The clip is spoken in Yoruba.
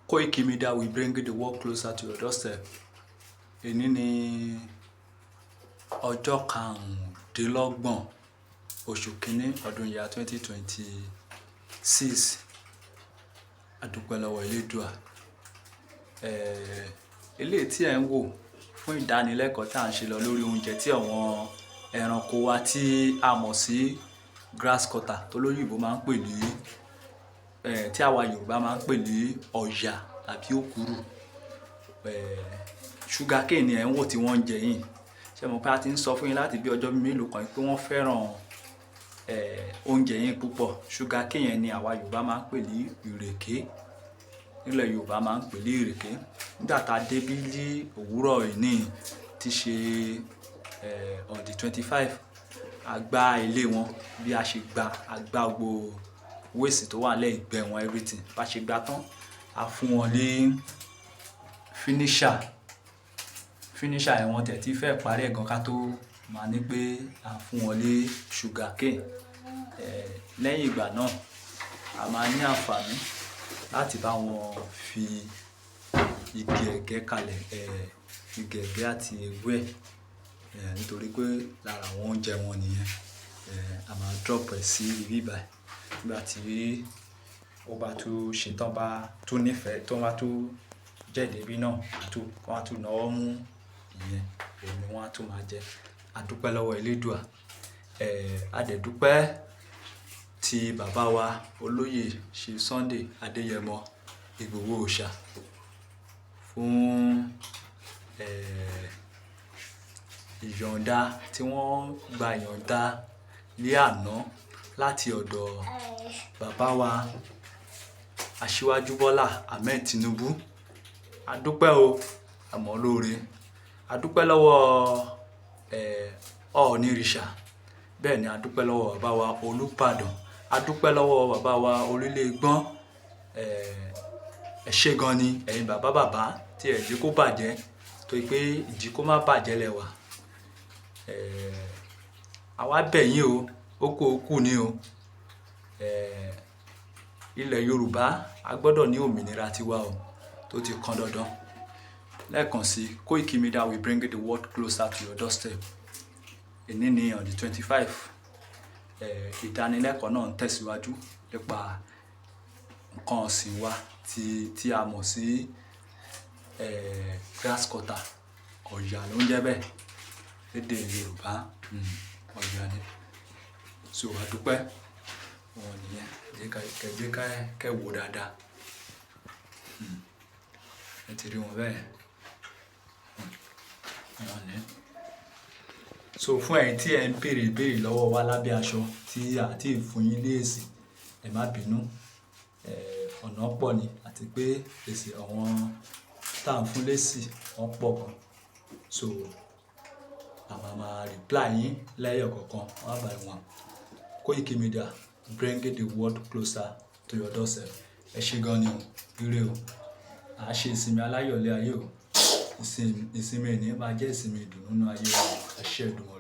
Koiki Media will bring the world closer to your doorstep. Èní ni ọjọ́ karùndínlọ́gbọ̀n oṣù kínní ọdún yà 2026. Adúpẹ́ lọ́wọ́ Elédùà. Eléyìí tí ẹ̀ ń wò fún ìdánilẹ́kọ̀ọ́ tá à ń ṣe lọ lórí oúnjẹ tí àwọn ẹranko wa tí a mọ̀ sí grass cutter tó lóyìnbó máa ń pè ní tí àwa Yorùbá máa ń pè ní ọ̀yà tàbí òkúrù. Sugar cane ni ẹ̀ ń wò tí wọ́n ń jẹ yìí. Ṣé mo pé a ti ń sọ fún yín láti bí ọjọ́ mélòó kan pé wọ́n fẹ́ràn oúnjẹ yìí púpọ̀. Sugar cane yẹn ni àwa Yorùbá máa ń pè ní ìrèké. Nílẹ̀ Yorùbá máa ń pè ní ìrèké. Nígbà tá a débí ní òwúrọ̀ ìní tí ṣe on the 25, a gbá ilé wọn bí a ṣe gbá, a gbá gbogbo waste tó wà lẹ́yìn ìgbẹ́ wọn everything. Bá ṣe gbá tán, a fún wọn ní finisher ẹ̀ wọ́n tẹ̀ tí fẹ́ parí ẹ̀ gan ká tó máa ní pé a fún wọn ní sugar cane. Lẹ́yìn ìgbà náà, a máa ní àǹfààní láti bá wọn fi igi ẹ̀gẹ́ kalẹ̀, igi ẹ̀gẹ́ àti ewé nítorí pé lára àwọn oúnjẹ wọn nìyẹn. A máa drop ẹ̀ sí ibi báyìí. Nígbà tí ó bá tún ṣe tán bá tún nífẹ̀ẹ́ tó bá tún jẹ̀dẹ̀ bí náà, wọ́n á tún náwó mú ìyẹn, òun ni wọ́n á tún máa jẹ. A dúpẹ́ lọ́wọ́ Elédùà. A dẹ̀ dúpẹ́ ti bàbá wa olóyè ṣe Sunday Adéyẹmọ Ìgbòho Òòṣà fún ìyọ̀ǹda tí wọ́n gba ìyọ̀ǹda ní àná láti ọ̀dọ̀ bàbá wa Aṣíwájú Bọ́lá Ahmed Tinubu. A dúpẹ́ o, àmọ́ lóore. A dúpẹ́ lọ́wọ́ Ọ̀ọ̀nìrìṣà. Bẹ́ẹ̀ ni a dúpẹ́ lọ́wọ́ bàbá wa Olúbàdàn. A dúpẹ́ lọ́wọ́ bàbá wa Orílẹ̀-Ègbọ́n. Ẹ ṣé gan ni ẹ̀yin bàbá tí ẹ jẹ́ kó bàjẹ́, torí pé ìdí kó má bàjẹ́ lẹ́wà. Àwa bẹ̀ yín o, ó kú ni o. Ilẹ̀ Yorùbá a gbọ́dọ̀ ní òmìnira tiwa o tó ti kan dandan. Lẹ́ẹ̀kan sí, Koiki Media will bring the world closer to your doorstep. Èní ni on the 25. Ìdánilẹ́kọ̀ọ́ náà ń tẹ̀síwájú nípa nǹkan ọ̀sìn wa tí a mọ̀ sí grass cutter. Ọ̀yà ló ń jẹ́ bẹ́ẹ̀ lédè Yorùbá. Ọ̀yà ni. So a dúpẹ́ wọn nìyẹn. Jẹ́ kẹ́ wò dáadáa. Ẹ ti rí wọn bẹ́ẹ̀. Wọ́n ní. So fún ẹ̀yin tí ẹ ń béèrè lọ́wọ́ wa lábẹ́ aṣọ tí a ti fún yín ní èsì, ẹ má bínú. Ọ̀nà pọ̀ ni àti pé èsì àwọn tá à ń fún lésì wọ́n pọ̀ gan. So a máa reply yín lẹ́yọ̀ kọ̀ọ̀kan one by one. Koiki Media bringing the world closer to your doorstep. Ẹ ṣé gan ni o, ire o. A ṣe ìsinmi aláyọ̀ lé ayé o. Ìsinmi ìní máa jẹ́ ìsinmi ìdùnnú nínú ayé o. Ẹ ṣé Èdùmàrè.